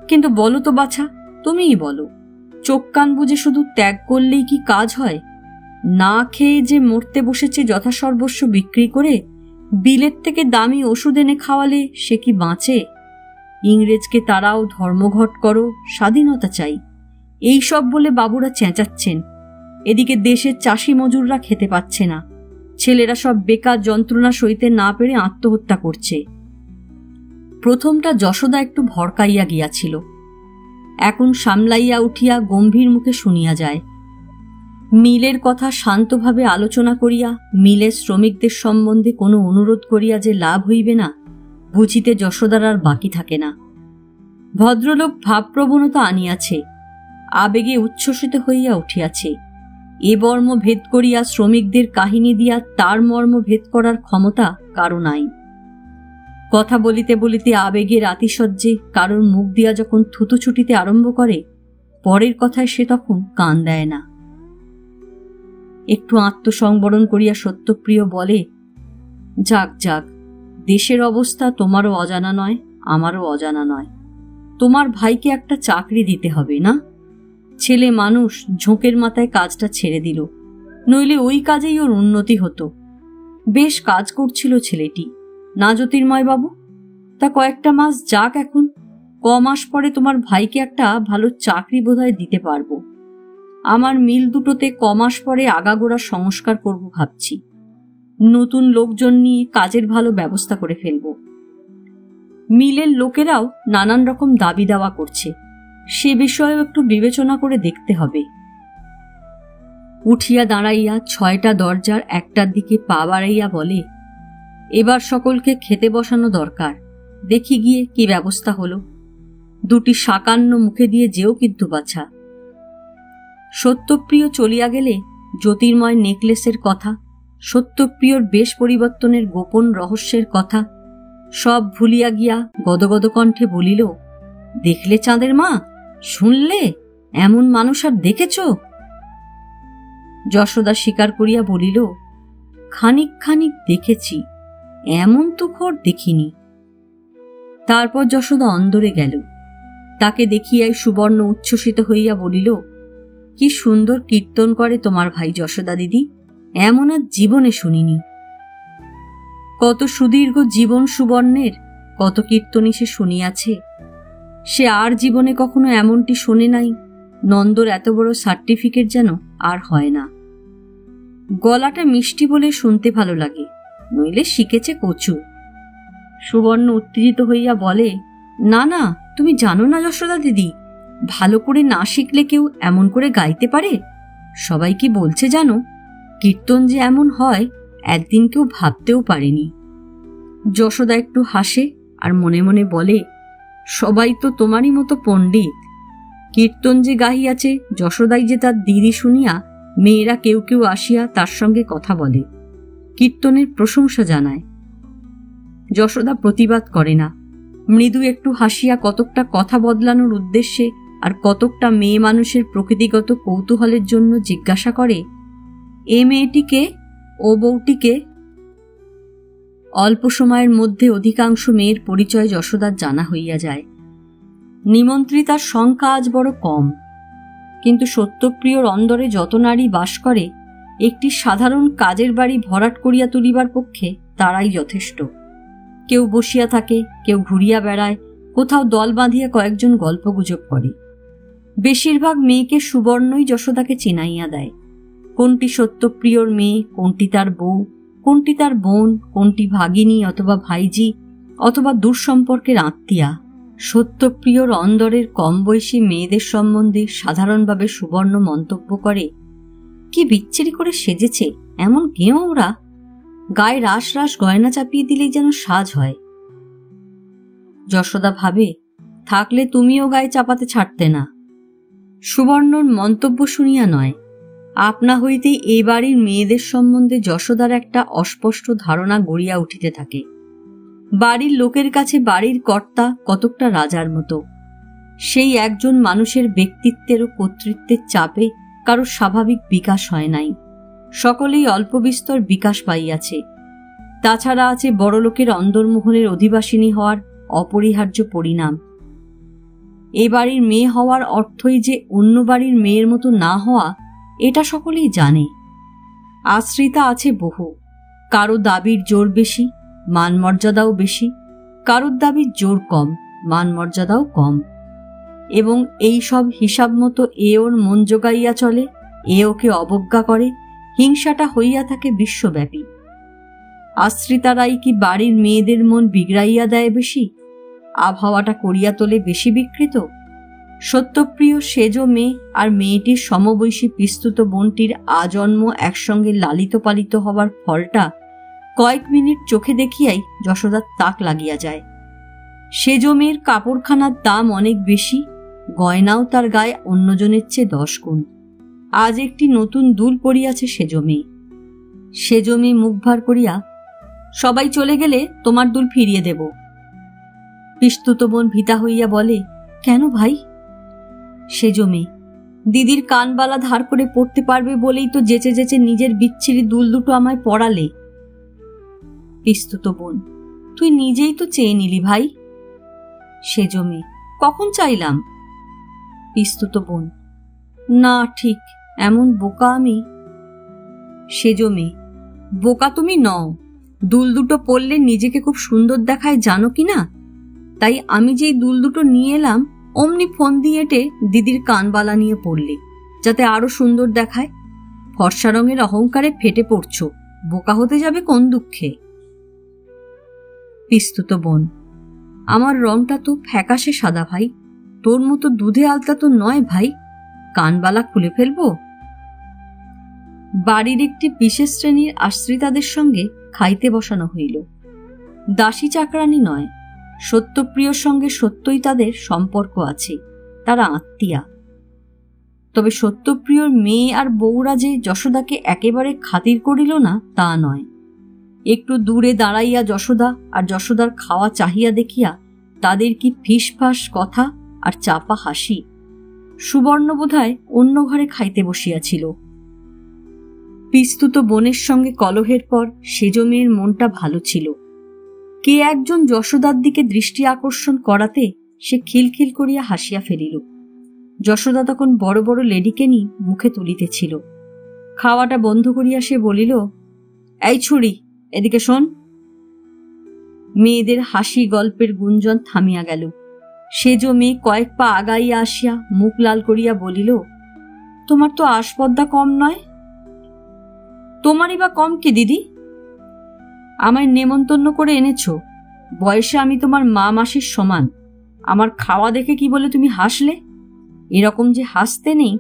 কিন্তু বলো তো বাছা, তুমিই বলো, চোখ কান বুঝে শুধু ত্যাগ করলেই কি কাজ হয়? না খেয়ে যে মরতে বসেছে যথাসর্বস্ব বিক্রি করে, বিলেত থেকে দামি ওষুধ এনে খাওয়ালে সে কি বাঁচে? ইংরেজকে তারাও ধর্মঘট করো, স্বাধীনতা চাই, এই সব বলে বাবুরা চেঁচাচ্ছেন। এদিকে দেশের চাষি মজুররা খেতে পাচ্ছে না, ছেলেরা সব বেকার যন্ত্রণা সইতে না পেরে আত্মহত্যা করছে। প্রথমটা যশোদা একটু ভড়কাইয়া গিয়াছিল, এখন সামলাইয়া উঠিয়া গম্ভীর মুখে শুনিয়া যায়। মিলের কথা শান্তভাবে আলোচনা করিয়া মিলের শ্রমিকদের সম্বন্ধে কোনো অনুরোধ করিয়া যে লাভ হইবে না, বুঝিতে যশোদার আর বাকি থাকে না। ভদ্রলোক ভাবপ্রবণতা আনিয়াছে, আবেগে উচ্ছ্বসিত হইয়া উঠিয়াছে। এ বর্ম ভেদ করিয়া শ্রমিকদের কাহিনী দিয়া তার মর্ম ভেদ করার ক্ষমতা কারো নাই। কথা বলিতে বলিতে আবেগের আতিশয্যে কারোর মুখ দিয়া যখন থুতু ছুটিতে আরম্ভ করে, পরের কথায় সে তখন কান দেয় না। একটু আত্মসংবরণ করিয়া সত্যপ্রিয় বলে, যাক যাক, দেশের অবস্থা তোমারও অজানা নয়, আমারও অজানা নয়। তোমার ভাইকে একটা চাকরি দিতে হবে না? ছেলে মানুষ, ঝোঁকের মাথায় কাজটা ছেড়ে দিল, নইলে ওই কাজেই ওর উন্নতি হতো। বেশ কাজ করছিল ছেলেটি, না জ্যোতির্ময় বাবু? তা কয়েকটা মাস যাক, এখন মাস পরে তোমার ভাইকে একটা ভালো চাকরি বোধহয় দিতে পারবো। আমার মিল দুটোতে মাস পরে আগাগোড়া সংস্কার করব ভাবছি। নতুন লোকজন নিয়ে কাজের ভালো ব্যবস্থা করে ফেলব। মিলের লোকেরাও নানান রকম দাবি দাওয়া করছে, সে বিষয়েও একটু বিবেচনা করে দেখতে হবে। উঠিয়া দাঁড়াইয়া 6টা দরজার একটার দিকে পা বাড়াইয়া বলে, এবার সকলকে খেতে বসানো দরকার, দেখি গিয়ে কি ব্যবস্থা হলো। দুটি সাকান্ন মুখে দিয়ে যেও কিন্তু বাছা। সত্যপ্রিয় চলিয়া গেলে জ্যোতির্ময় নেকলেসের কথা, সত্যপ্রিয়র বেশ পরিবর্তনের গোপন রহস্যের কথা সব ভুলিয়া গিয়া গদগদ কণ্ঠে বলিল, দেখলে চাঁদের মা, শুনলে, এমন মানুষ আর দেখেছ? যশোদা স্বীকার করিয়া বলিল, খানিক খানিক দেখেছি, এমন তুখর দেখিনি। তারপর যশোদা অন্দরে গেল। তাকে দেখিয়াই সুবর্ণ উচ্ছ্বসিত হইয়া বলিল, কি সুন্দর কীর্তন করে তোমার ভাই যশোদা দিদি, এমন আর জীবনে শুনিনি। কত সুদীর্ঘ জীবন সুবর্ণের, কত কীর্তনই সে শুনিয়াছে। সে আর জীবনে কখনো এমনটি শোনে নাই। নন্দর এত বড় সার্টিফিকেট যেন আর হয় না। গলাটা মিষ্টি বলে শুনতে ভালো লাগে, নইলে শিখেছে কচু। সুবর্ণ উত্তেজিত হইয়া বলে, না না, তুমি জানো না যশোদা দিদি, ভালো করে না শিখলে কেউ এমন করে গাইতে পারে? সবাই কি বলছে জানো, কীর্তন যে এমন হয় একদিন কেউ ভাবতেও পারেনি। যশোদা একটু হাসে আর মনে মনে বলে, সবাই তো তোমারই মতো পণ্ডিত। কীর্তন যে গাহিয়াছে যশোদাই যে তার দিদি শুনিয়া মেয়েরা কেউ কেউ আসিয়া তার সঙ্গে কথা বলে, কীর্তনের প্রশংসা জানায়। যশোদা প্রতিবাদ করে না, মৃদু একটু হাসিয়া কতকটা কথা বদলানোর উদ্দেশ্যে আর কতকটা মেয়ে মানুষের প্রকৃতিগত কৌতূহলের জন্য জিজ্ঞাসা করে, এ মেয়েটিকে, ও বউটিকে। অল্প সময়ের মধ্যে অধিকাংশ মেয়ের পরিচয় যশোদার জানা হইয়া যায়। নিমন্ত্রিতার সংখ্যা আজ বড় কম, কিন্তু সত্যপ্রিয়র অন্দরে যত নারী বাস করে, একটি সাধারণ কাজের বাড়ি ভরাট করিয়া তুলিবার পক্ষে তারাই যথেষ্ট। কেউ বসিয়া থাকে, কেউ ঘুরিয়া বেড়ায়, কোথাও দল বাঁধিয়া কয়েকজন গল্পগুজব করে। বেশিরভাগ মেয়েকে সুবর্ণই যশোদাকে চিনাইয়া দেয়। কোনটি সত্যপ্রিয়র মেয়ে, কোনটি তার বউ, কোনটি তার বোন, কোনটি ভাগিনী অথবা ভাইজি অথবা দূর সম্পর্কের আত্মীয়া। সত্যপ্রিয়র অন্দরের কম বয়সী মেয়েদের সম্বন্ধে সাধারণভাবে সুবর্ণ মন্তব্য করে, কি বিচ্ছিরি করে সেজেছে, এমন গেঁয়ো ওরা, গায়ে রাস রাস গয়না চাপিয়ে দিলেই যেন সাজ হয়। যশোদা ভাবে, থাকলে তুমিও গায়ে চাপাতে ছাড়তে না। সুবর্ণর মন্তব্য শুনিয়া নয়, আপনা হইতেই এই বাড়ির মেয়েদের সম্বন্ধে যশোদার একটা অস্পষ্ট ধারণা গড়িয়া উঠিতে থাকে। বাড়ির লোকের কাছে বাড়ির কর্তা কতকটা রাজার মতো। সেই একজন মানুষের ব্যক্তিত্বের ও কর্তৃত্বের চাপে কারো স্বাভাবিক বিকাশ হয় নাই, সকলেই অল্প বিস্তর বিকাশ পাইয়াছে। তাছাড়া আছে বড়লোকের অন্দরমোহনের অধিবাসিনী হওয়ার অপরিহার্য পরিণাম। এ বাড়ির মেয়ে হওয়ার অর্থই যে অন্য বাড়ির মেয়ের মতো না হওয়া, এটা সকলেই জানে। আশ্রিতা আছে বহু, কারো দাবির জোর বেশি, মান মর্যাদাও বেশি, কারোর দাবির জোর কম, মান মর্যাদাও কম। এবং এই সব হিসাব মতো এ ওর মন জোগাইয়া চলে, এ ওকে অবজ্ঞা করে, হিংসাটা হইয়া থাকে বিশ্বব্যাপী। আশ্রিতারাই কি বাড়ির মেয়েদের মন বিগড়াইয়া দেয় বেশি, আবহাওয়াটা করিয়া তোলে বেশি বিকৃত? সত্যপ্রিয় সেজ মেয়ে আর মেয়েটির সমবয়সী পিস্তুত বোনটির আজন্ম একসঙ্গে লালিত পালিত হবার ফলটা কয়েক মিনিট চোখে দেখিয়াই যশোদার তাক লাগিয়া যায়। সেজ মেয়ের কাপড়খানার দাম অনেক বেশি, গয়নাও তার গায়ে অন্যজনের চেয়ে 10 গুণ। আজ একটি নতুন দুল পরিয়াছে সেজ মেয়ে। সেজ মেয়ে মুখ ভার করিয়া, সবাই চলে গেলে তোমার দুল ফিরিয়ে দেব। পিস্তুত বোন ভীতা হইয়া বলে, কেন ভাই? সেজ মেয়ে, দিদির কানবালা ধার করে পড়তে পারবে বলেই তো যেচে যেচে নিজের বিচ্ছিরি দুল দুটো আমায় পরালে। পিস্তুত বোন, তুই নিজেই তো চেয়ে নিলি ভাই। সেজ মেয়ে, কখন চাইলাম? পিস্তুত বোন, না ঠিক, এমন বোকা আমি। সেজ মেয়ে, বোকা তুমি নও, দুল দুটো পরলে নিজেকে খুব সুন্দর দেখায় জানো কি না? তাই আমি যেই দুল দুটো নিয়ে এলাম, অমনি ফোন দিয়ে এটে দিদির কানবালা নিয়ে পড়লে, যাতে আরো সুন্দর দেখায়। ফর্সা রঙের অহংকারে ফেটে পড়ছো, বোকা হতে যাবে কোন দুঃখে? পিস্তুত বোন, আমার রংটা তো ফ্যাকাশে সাদা ভাই, তোর মতো দুধে আলতা তো নয় ভাই, কানবালা খুলে ফেলবো। বাড়ির একটি বিশেষ শ্রেণীর আশ্রিতাদের সঙ্গে খাইতে বসানো হইল। দাসী চাকরানি নয়, সত্যপ্রিয়র সঙ্গে সত্যই তাদের সম্পর্ক আছে, তারা আত্মীয়া। তবে সত্যপ্রিয়র মেয়ে আর বউরা যে যশোদাকে একেবারে খাতির করিল না তা নয়। একটু দূরে দাঁড়াইয়া যশোদা আর যশোদার খাওয়া চাহিয়া দেখিয়া তাদের কি ফিসফাস কথা আর চাপা হাসি। সুবর্ণ বোধহয় অন্য ঘরে খাইতে বসিয়াছিল। পিস্তুত বোনের সঙ্গে কলহের পর সেজ মেয়ের মনটা ভালো ছিল। কে একজন যশোদার দিকে দৃষ্টি আকর্ষণ করাতে সে খিলখিল করিয়া হাসিয়া ফেলিল। যশোদা তখন বড় বড় লেডিকেনি মুখে তুলিতেছিল। খাওয়াটা বন্ধ করিয়া সে বলিল, এই ছুরি, এদিকে শোন। মেয়েদের হাসি গল্পের গুঞ্জন থামিয়া গেল। সেজ মেয়ে কয়েক পা আগাইয়া আসিয়া মুখ লাল করিয়া বলিল, তোমার তো আসপদ্দা কম নয়। তোমারই বা কম কি দিদি? আমায় নেমন্তন্ন করে এনেছ, বয়সে আমি তোমার মা মাসির সমান। আমার খাওয়া দেখে কি বলে তুমি হাসলে? এরকম যে হাসতে নেই,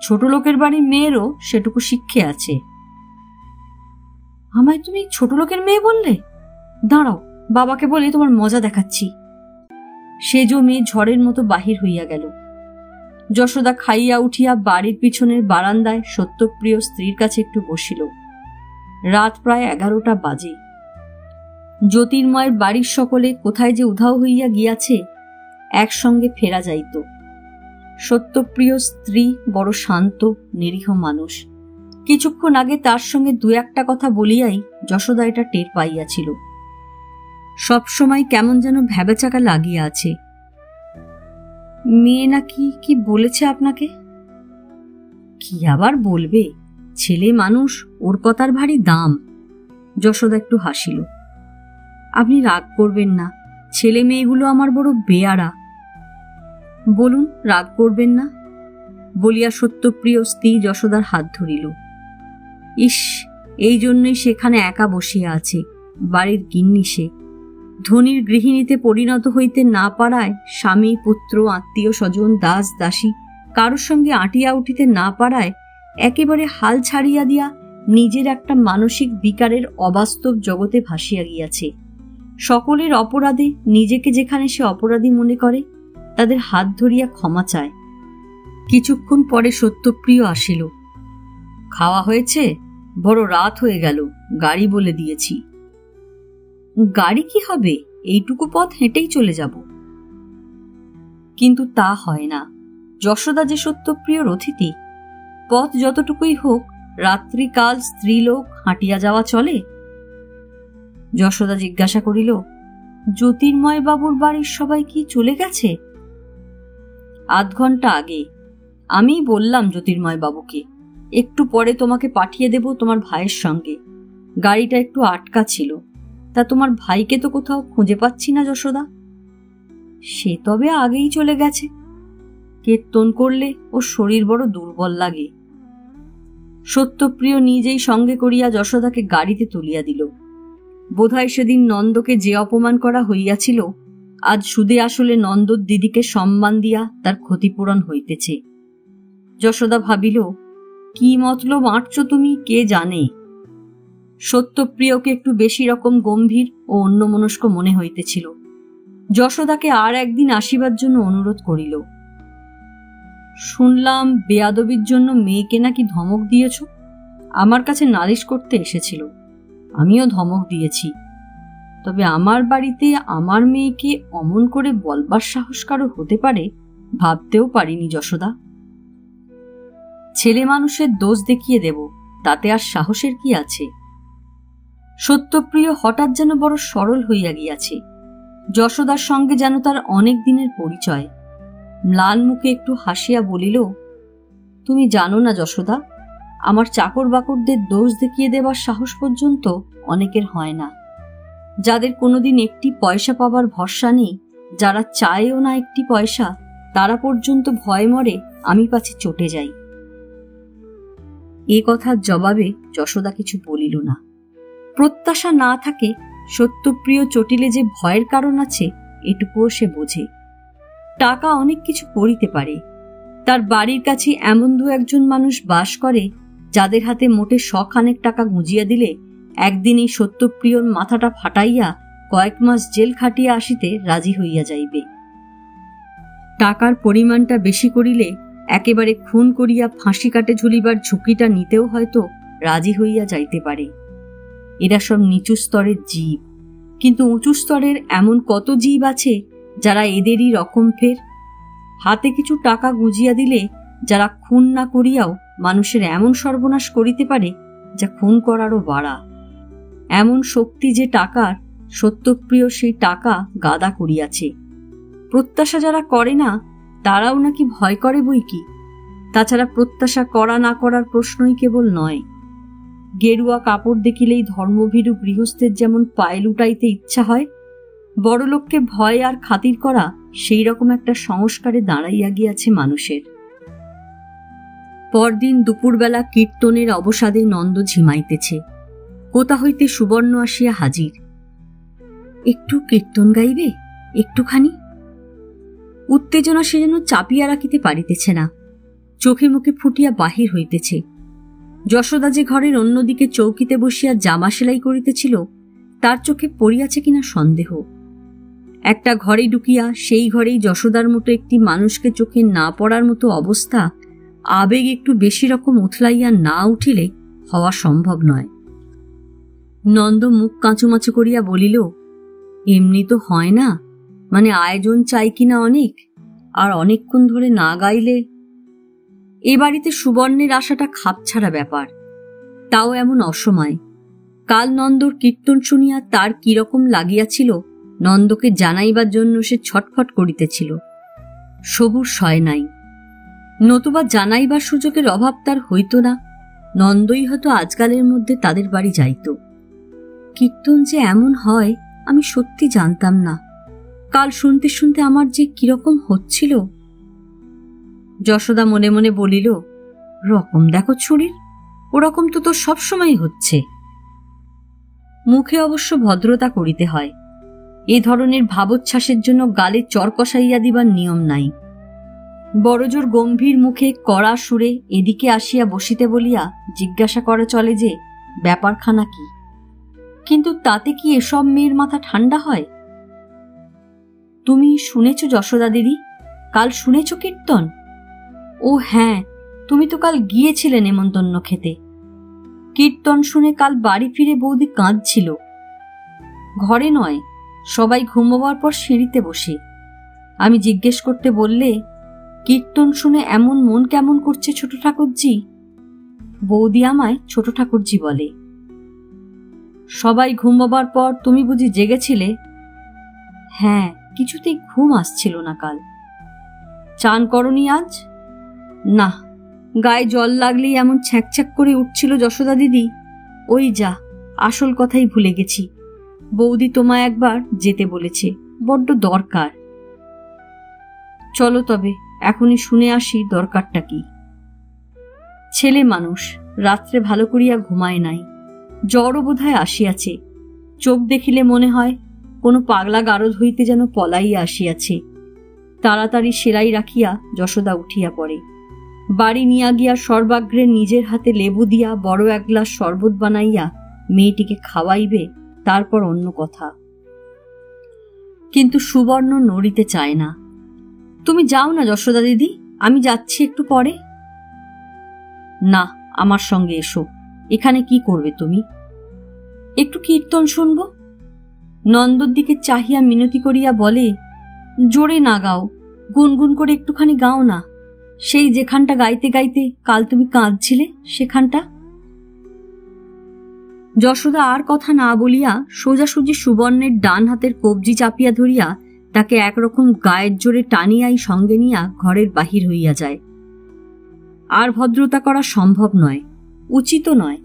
ছোট লোকের বাড়ির মেয়েরও সেটুকু শিক্ষে আছে। আমায় তুমি ছোট লোকের মেয়ে বললে? দাঁড়াও, বাবাকে বলে তোমার মজা দেখাচ্ছি। সেজ মেয়ে ঝড়ের মতো বাহির হইয়া গেল। যশোদা খাইয়া উঠিয়া বাড়ির পিছনের বারান্দায় সত্যপ্রিয় স্ত্রীর কাছে একটু বসিল। রাত প্রায় 11টা বাজে। জ্যোতির্ময়ের বাড়ির সকলে কোথায় যে উধাও হইয়া গিয়াছে, একসঙ্গে ফেরা যাইত। সত্যপ্রিয় স্ত্রী বড় শান্ত নিরীহ মানুষ। কিছুক্ষণ আগে তার সঙ্গে দু একটা কথা বলিয়াই যশোদা এটা টের পাইয়াছিল। সবসময় কেমন যেন ভ্যাবাচাকা লাগিয়া আছে। মেয়ে নাকি কি বলেছে আপনাকে? কি আবার বলবে, ছেলে মানুষ, ওর কথার ভারী দাম। যশোদা একটু হাসিল। আপনি রাগ করবেন না, ছেলে মেয়েগুলো আমার বড় বেয়ারা। বলুন, রাগ করবেন না, বলিয়া সত্যপ্রিয় স্ত্রী যশোদার হাত ধরিল। ইস, এই জন্যই সেখানে একা বসিয়া আছে। বাড়ির গিন্নি সে, ধনীর গৃহিণীতে পরিণত হইতে না পারায় স্বামী পুত্র আত্মীয় স্বজন দাস দাসী কারোর সঙ্গে আঁটিয়া উঠিতে না পারায় একেবারে হাল ছাড়িয়া দিয়া নিজের একটা মানসিক বিকারের অবাস্তব জগতে ভাসিয়া গিয়াছে। সকলের অপরাধে নিজেকে যেখানে সে অপরাধী মনে করে, তাদের হাত ধরিয়া ক্ষমা চায়। কিছুক্ষণ পরে সত্যপ্রিয় আসিল। খাওয়া হয়েছে? বড় রাত হয়ে গেল, গাড়ি বলে দিয়েছি। গাড়ি কি হবে, এইটুকু পথ হেঁটেই চলে যাব। কিন্তু তা হয় না। যশোদা যে সত্যপ্রিয়র অতিথি, পথ যতটুকুই হোক রাত্রিকাল স্ত্রীলোক হাঁটিয়া যাওয়া চলে? যশোদা জিজ্ঞাসা করিল, জ্যোতির্ময় বাবুর বাড়ির সবাই কি চলে গেছে? আধ ঘন্টা আগে। আমি বললাম জ্যোতির্ময় বাবুকে, একটু পরে তোমাকে পাঠিয়ে দেব তোমার ভাইয়ের সঙ্গে। গাড়িটা একটু আটকা ছিল। তা তোমার ভাইকে তো কোথাও খুঁজে পাচ্ছি না যশোদা। সে তবে আগেই চলে গেছে। কীর্তন করলে ওর শরীর বড় দুর্বল লাগে। সত্যপ্রিয় নিজেই সঙ্গে করিয়া যশোদাকে গাড়িতে তুলিয়া দিল। বোধহয় সেদিন নন্দকে যে অপমান করা হইয়াছিল, আজ সুদে আসলে নন্দর দিদিকে সম্মান দিয়া তার ক্ষতিপূরণ হইতেছে। যশোদা ভাবিল, কি মতলব আঁটছ তুমি কে জানে। সত্যপ্রিয়কে একটু বেশি রকম গম্ভীর ও অন্যমনস্ক মনে হইতেছিল। যশোদাকে আর একদিন আসিবার জন্য অনুরোধ করিল। শুনলাম বেয়াদবির জন্য মেয়েকে নাকি ধমক দিয়েছ। আমার কাছে নালিশ করতে এসেছিল, আমিও ধমক দিয়েছি। তবে আমার বাড়িতে আমার মেয়েকে অমন করে বলবার সাহস কারো হতে পারে ভাবতেও পারিনি যশোদা। ছেলে মানুষের দোষ দেখিয়ে দেব, তাতে আর সাহসের কি আছে। সত্যপ্রিয় হঠাৎ যেন বড় সরল হইয়া গিয়াছে। যশোদার সঙ্গে যেন তার অনেক দিনের পরিচয়। ম্লান মুখে একটু হাসিয়া বলিল, তুমি জানো না যশোদা, আমার চাকর বাকরদের দোষ দেখিয়ে দেবার সাহস পর্যন্ত অনেকের হয় না। যাদের কোনোদিন একটি পয়সা পাবার ভরসা নেই, যারা চায়ও না একটি পয়সা, তারা পর্যন্ত ভয় মরে আমি পাছে চটে যাই। এ কথার জবাবে যশোদা কিছু বলিল না। প্রত্যাশা না থাকে সত্যপ্রিয় চটিলে যে ভয়ের কারণ আছে, এটুকুও সে বোঝে। টাকা অনেক কিছু করিতে পারে। তার বাড়ির কাছে এমন দু একজন মানুষ বাস করে, যাদের হাতে মোটে 100 টাকা গুঁজিয়া দিলে একদিনই সত্যপ্রিয়র মাথাটা ফাটাইয়া কয়েক মাস জেল খাটিয়া আসিতে রাজি হইয়া যাইবে। টাকার পরিমাণটা বেশি করিলে একেবারে খুন করিয়া ফাঁসি কাটে ঝুলিবার ঝুঁকিটা নিতেও হয়তো রাজি হইয়া যাইতে পারে। এরা সব নিচু স্তরের জীব, কিন্তু উঁচু স্তরের এমন কত জীব আছে যারা এদেরই রকম ফের। হাতে কিছু টাকা গুঁজিয়া দিলে যারা খুন না করিয়াও মানুষের এমন সর্বনাশ করিতে পারে যা খুন করারও বাড়া। এমন শক্তি যে টাকার, সত্যপ্রিয় সেই টাকা গাদা করিয়াছে। প্রত্যাশা যারা করে না তারাও নাকি ভয় করে বই কি। তাছাড়া প্রত্যাশা করা না করার প্রশ্নই কেবল নয়। গেরুয়া কাপড় দেখিলেই ধর্মভীরু গৃহস্থের যেমন পায়ে লুটাইতে ইচ্ছা হয়, বড়লোককে ভয় আর খাতির করা সেই রকম একটা সংস্কারে দাঁড়াইয়া গিয়াছে মানুষের। পরদিন দুপুরবেলা কীর্তনের অবসাদে নন্দ ঝিমাইতেছে। কোথা হইতে সুবর্ণ আসিয়া হাজির। একটু কীর্তন গাইবে, একটুখানি। উত্তেজনা সে যেন চাপিয়া রাখিতে পারিতেছে না, চোখে মুখে ফুটিয়া বাহির হইতেছে। যশোদা যে ঘরের অন্যদিকে চৌকিতে বসিয়া জামা সেলাই করিতেছিল, তার চোখে পড়িয়াছে কিনা সন্দেহ। একটা ঘরে ঢুকিয়া সেই ঘরেই যশোদার মতো একটি মানুষকে চোখে না পড়ার মতো অবস্থা আবেগ একটু বেশি রকম উথলাইয়া না উঠিলে হওয়া সম্ভব নয়। নন্দ মুখ কাঁচুমাচু করিয়া বলিল, এমনি তো হয় না, মানে আয়োজন চাই কিনা অনেক, আর অনেকক্ষণ ধরে না গাইলে। এ বাড়িতে সুবর্ণের আসাটা খাপছাড়া ব্যাপার, তাও এমন অসময়। কাল নন্দর কীর্তন শুনিয়া তার কিরকম লাগিয়াছিল নন্দকে জানাইবার জন্য সে ছটফট করিতেছিল। সবুর সয় নাই, নতুবা জানাইবার সুযোগের অভাব তার হইত না। নন্দই হয়তো আজকালের মধ্যে তাদের বাড়ি যাইত। কীর্তন যে এমন হয় আমি সত্যি জানতাম না। কাল শুনতে শুনতে আমার যে কিরকম হচ্ছিল। যশোদা মনে মনে বলিল, রকম দেখো ছুরির, ওরকম তো তোর সবসময় হচ্ছে। মুখে অবশ্য ভদ্রতা করিতে হয়, এ ধরনের ভাবোচ্ছ্বাসের জন্য গালে চর কষাইয়া দিবার নিয়ম নাই। বড়জোর গম্ভীর মুখে কড়া সুরে এদিকে আসিয়া বসিতে বলিয়া জিজ্ঞাসা করা চলে যে ব্যাপারখানা কি, কিন্তু তাতে কি এসব মেয়ের মাথা ঠান্ডা হয়? তুমি শুনেছ যশোদা দিদি, কাল শুনেছ কীর্তন? ও হ্যাঁ, তুমি তো কাল গিয়েছিলে নেমন্তন্ন খেতে। কীর্তন শুনে কাল বাড়ি ফিরে বৌদি কাঁদছিল। ঘরে নয়, সবাই ঘুমোবার পর সিঁড়িতে বসে। আমি জিজ্ঞেস করতে বললে, কীর্তন শুনে এমন মন কেমন করছে ছোট ঠাকুরজি? বৌদি আমায় ছোট ঠাকুরজি বলে। সবাই ঘুমোবার পর তুমি বুঝি জেগেছিলে? হ্যাঁ, কিছুতেই ঘুম আসছিল না কাল। চান করনি আজ? না, গায়ে জল লাগলেই এমন ছ্যাঁক করে উঠছিল যশোদা দিদি। ওই যা, আসল কথাই ভুলে গেছি, বৌদি তোমায় একবার যেতে বলেছে, বড্ড দরকার। চলো তবে এখনই শুনে আসি দরকারটা কি। ছেলে মানুষ, রাত্রে ভালো করিয়া ঘুমায় নাই, জ্বরও বোধহয় আসিয়াছে। চোখ দেখিলে মনে হয় কোনো পাগলা গারদ হইতে যেন পলাইয়া আসিয়াছে। তাড়াতাড়ি সেলাই রাখিয়া যশোদা উঠিয়া পড়ে। বাড়ি নিয়া গিয়া সর্বাগ্রে নিজের হাতে লেবু দিয়া বড় এক গ্লাস শরবত বানাইয়া মেয়েটিকে খাওয়াইবে, তারপর অন্য কথা। কিন্তু সুবর্ণ নড়িতে চায় না। তুমি যাও না যশোদা দিদি, আমি যাচ্ছি একটু পরে। না, আমার সঙ্গে এসো। এখানে কি করবে তুমি? একটু কীর্তন শুনব। নন্দর দিকে চাহিয়া মিনতি করিয়া বলে, জোরে না গাও, গুনগুন করে একটুখানি গাও না, সেই যেখানটা গাইতে গাইতে কাল তুমি কাঁদছিলে সেখানটা। যশোদা আর কথা না বলিয়া সোজাসুজি সুবর্ণের ডান হাতের কবজি চাপিয়া ধরিয়া তাকে একরকম গায়ের জোরে টানিয়াই সঙ্গে নিয়া ঘরের বাহির হইয়া যায়। আর ভদ্রতা করা সম্ভব নয়, উচিত নয়।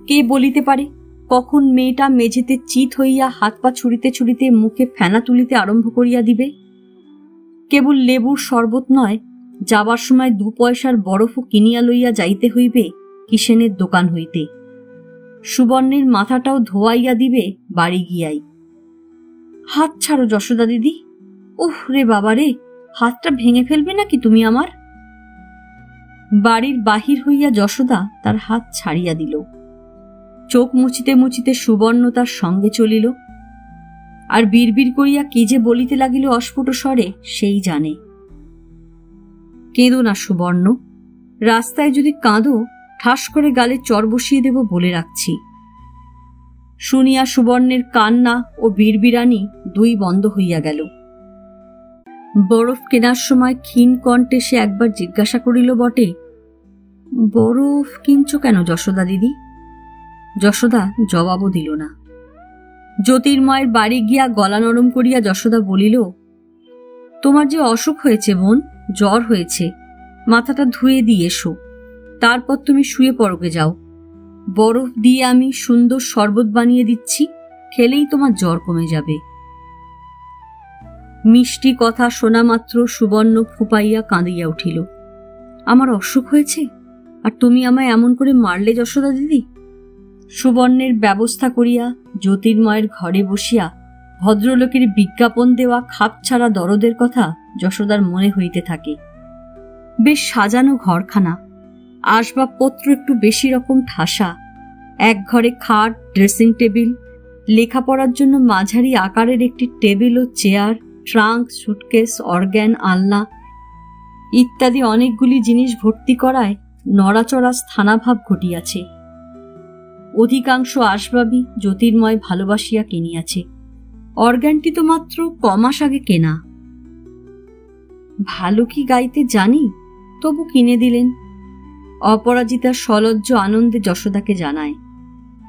কে বলিতে পারে কখন মেয়েটা মেঝেতে চিত হইয়া হাত পা ছুড়িতে ছুড়িতে মুখে ফেনা তুলিতে আরম্ভ করিয়া দিবে। কেবল লেবুর শরবত নয়, যাবার সময় 2 পয়সার বরফও কিনিয়া লইয়া যাইতে হইবে কিষেনের দোকান হইতে। সুবর্ণের মাথাটাও ধোয়াইয়া দিবে বাড়ি গিয়াই। হাত ছাড়ো যশোদা দিদি। উহ রে বাবা রে, হাতটা ভেঙে ফেলবে নাকি তুমি আমার? বাড়ির বাহির হইয়া যশোদা তার হাত ছাড়িয়া দিল। চোখ মুছিতে মুছিতে সুবর্ণ তার সঙ্গে চলিল। আর বিড়বিড় করিয়া কি যে বলিতে লাগিল অস্ফুট স্বরে সেই জানে। কেঁদো না সুবর্ণ, রাস্তায় যদি কাঁদো ঠাস করে গালে চর বসিয়ে দেব বলে রাখছি। শুনিয়া সুবর্ণের কান্না ও বিড়বিড়ানি 2 বন্ধ হইয়া গেল। বরফ কেনার সময় ক্ষীণ কণ্ঠে সে একবার জিজ্ঞাসা করিল বটে, বরফ কিনছ কেন যশোদা দিদি? যশোদা জবাবও দিল না। জ্যোতির্ময়ের বাড়ি গিয়া গলা নরম করিয়া যশোদা বলিল, তোমার যে অসুখ হয়েছে বোন, জ্বর হয়েছে, মাথাটা ধুয়ে দিয়ে এসো, তারপর তুমি শুয়ে পড়োগে যাও। বরফ দিয়ে আমি সুন্দর শরবত বানিয়ে দিচ্ছি, খেলেই তোমার জ্বর কমে যাবে। মিষ্টি কথা শোনা মাত্র সুবর্ণ ফুপাইয়া কাঁদিয়া উঠিল। আমার অসুখ হয়েছে আর তুমি আমায় এমন করে মারলে যশোদা দিদি? সুবর্ণের ব্যবস্থা করিয়া জ্যোতির্ময়ের ঘরে বসিয়া ভদ্রলোকের বিজ্ঞাপন দেওয়া খাপছাড়া দরদের কথা যশোদার মনে হইতে থাকে। বেশ সাজানো ঘরখানা, আসবাবপত্র একটু বেশি রকম ঠাসা, এক ঘরে খাট, ড্রেসিং টেবিল, লেখাপড়ার জন্য মাঝারি আকারের একটি টেবিল ও চেয়ার, ট্রাঙ্ক, সুটকেস, অর্গ্যান, আলনা ইত্যাদি অনেকগুলি জিনিস ভর্তি করায় নড়াচড়া স্থানাভাব ঘটিয়াছে। অধিকাংশ আসবাবই জ্যোতির্ময় ভালোবাসিয়া কিনিয়াছে। অর্গ্যানটি তো মাত্র কমাস আগে কেনা। ভালো কি গাইতে জানি, তবু কিনে দিলেন। অপরাজিতা সলজ্জ আনন্দে যশোদাকে জানায়।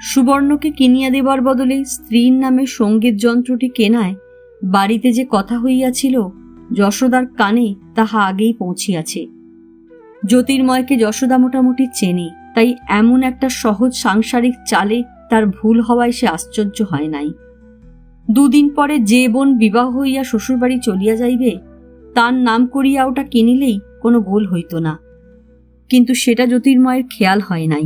সুবর্ণকে কিনিয়া দেবার বদলে স্ত্রীর নামে সঙ্গীত যন্ত্রটি কেনায় বাড়িতে যে কথা হইয়াছিল যশোদার কানে তাহা আগেই পৌঁছিয়াছে। জ্যোতির্ময়কে যশোদা মোটামুটি চেনে, তাই এমন একটা সহজ সাংসারিক চালে তার ভুল হওয়ায় সে আশ্চর্য হয় নাই। দুদিন পরে যে বোন বিবাহ হইয়া শ্বশুরবাড়ি চলিয়া যাইবে তার নাম করিয়া ওটা কিনিলেই কোনো গোল হইত না, কিন্তু সেটা জ্যোতির্ময়ের খেয়াল হয় নাই।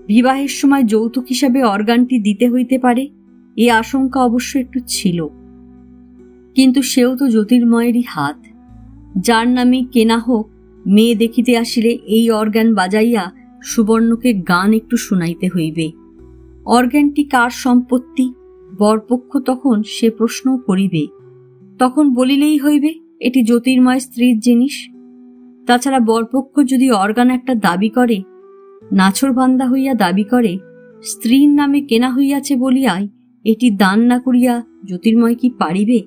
বিবাহের সময় যৌতুক হিসাবে অর্গানটি দিতে হইতে পারে এ আশঙ্কা অবশ্য একটু ছিল, কিন্তু সেও তো জ্যোতির্ময়েরই হাত। যার নামে কেনা হোক, মেয়ে দেখিতে আসিলে এই অর্গান বাজাইয়া সুবর্ণকে গান একটু শুনাইতে হইবে। অর্গানটি কার সম্পত্তি বরপক্ষ তখন সে প্রশ্নও করিবে। তখন বলিলেই হইবে এটি জ্যোতির্ময় স্ত্রীর জিনিস। তাছাড়া বরপক্ষ যদি অর্গান একটা দাবি করে, নাছরবান্দা হইয়া দাবি করে, স্ত্রীর নামে কেনা হইয়াছে বলিয়াই এটি দান না করিয়া জ্যোতির্ময় কি পারিবে?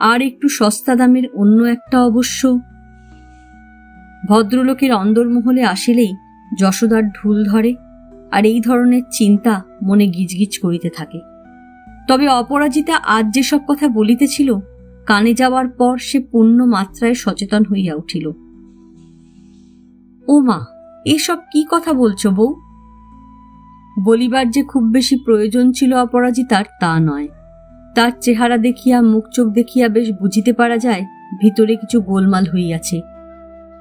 আর একটু সস্তা দামের অন্য একটা অবশ্য। ভদ্রলোকের অন্দরমহলে আসিলেই যশোদার ঢুল ধরে, আর এই ধরনের চিন্তা মনে গিজগিজ করিতে থাকে। তবে অপরাজিতা আজ যেসব কথা বলিতেছিল কানে যাওয়ার পর সে পূর্ণ মাত্রায় সচেতন হইয়া উঠিল। ও মা, এসব কি কথা বলছো বউ? বলিবার যে খুব বেশি প্রয়োজন ছিল অপরাজিতার তা নয়। তার চেহারা দেখিয়া, মুখ চোখ দেখিয়া বেশ বুঝিতে পারা যায় ভিতরে কিছু গোলমাল হইয়াছে,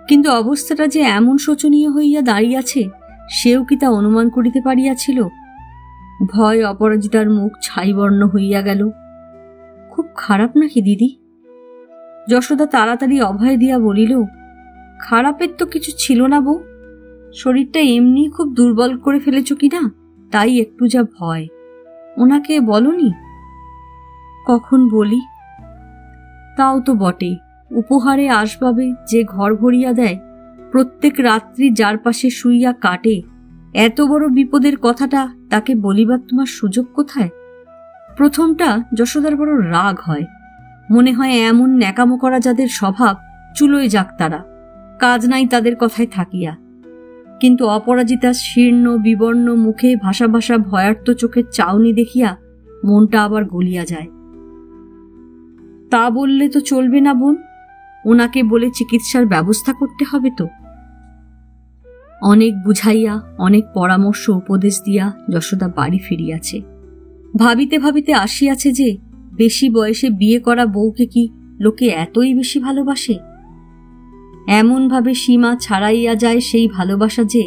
কিন্তু অবস্থাটা যে এমন শোচনীয় হইয়া দাঁড়িয়াছে সেও কি তা অনুমান করিতে পারিয়াছিল? ভয় অপরাজিতার মুখ ছাইবর্ণ হইয়া গেল। খুব খারাপ নাকি দিদি? যশোদা তাড়াতাড়ি অভয় দিয়া বলিল, খারাপের তো কিছু ছিল না বউ, শরীরটা এমনি খুব দুর্বল করে ফেলেছ কিনা, তাই একটু যা ভয়। ওনাকে বলনি? কখন বলি? তাও তো বটে, উপহারে আসবাবে যে ঘর ভরিয়া দেয়, প্রত্যেক রাত্রি যার পাশে শুইয়া কাটে, এত বড় বিপদের কথাটা তাকে বলিবার তোমার সুযোগ কোথায়? প্রথমটা যশোদার বড় রাগ হয়, মনে হয় এমন ন্যাকামো করা যাদের স্বভাব, চুলোয় যাক তারা, কাজ নাই তাদের কথায় থাকিয়া। কিন্তু অপরাজিতা শীর্ণ বিবর্ণ মুখে ভাসা ভাসা ভয়ার্ত চোখের চাউনি দেখিয়া মনটা আবার গলিয়া যায়। তা বললে তো চলবে না বোন, ওনাকে বলে চিকিৎসার ব্যবস্থা করতে হবে তো। অনেক বুঝাইয়া, অনেক পরামর্শ উপদেশ দিয়া যশোদা বাড়ি ফিরিয়াছে। ভাবিতে ভাবিতে আসিয়াছে যে বেশি বয়সে বিয়ে করা বউকে কি লোকে এতই বেশি ভালোবাসে? এমন ভাবে সীমা ছাড়াইয়া যায় সেই ভালোবাসা যে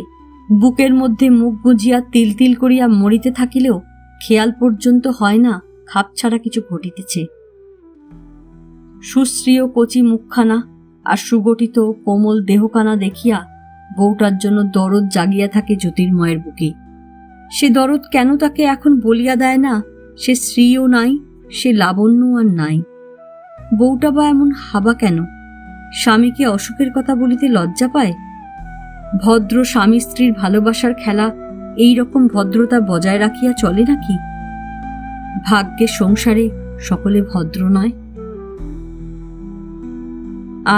বুকের মধ্যে মুখ গুজিয়া তিল তিল করিয়া মরিতে থাকিলেও খেয়াল পর্যন্ত হয় না খাপ ছাড়া কিছু ঘটিতেছে। সুশ্রীয় কচি মুখখানা আর সুগঠিত কোমল দেহখানা দেখিয়া বউটার জন্য দরদ জাগিয়া থাকে জ্যোতির্ময়ের বুকে। সে দরদ কেন তাকে এখন বলিয়া দেয় না সে স্ত্রীও নাই, সে লাবণ্য আর নাই? বউটা বা এমন হাবা কেন? স্বামীকে অসুখের কথা বলিতে লজ্জা পায়? ভদ্র স্বামী স্ত্রীর ভালোবাসার খেলা এই রকম ভদ্রতা বজায় রাখিয়া চলে নাকি? ভাগ্যের সংসারে সকলে ভদ্র নয়।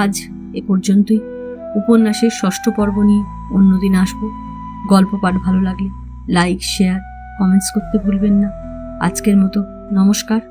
আজ এ পর্যন্তই। উপন্যাসের ৬ষ্ঠ পর্ব নিয়ে অন্যদিন আসব। গল্প পাঠ ভালো লাগলে লাইক, শেয়ার, কমেন্টস করতে ভুলবেন না। আজকের মতো নমস্কার।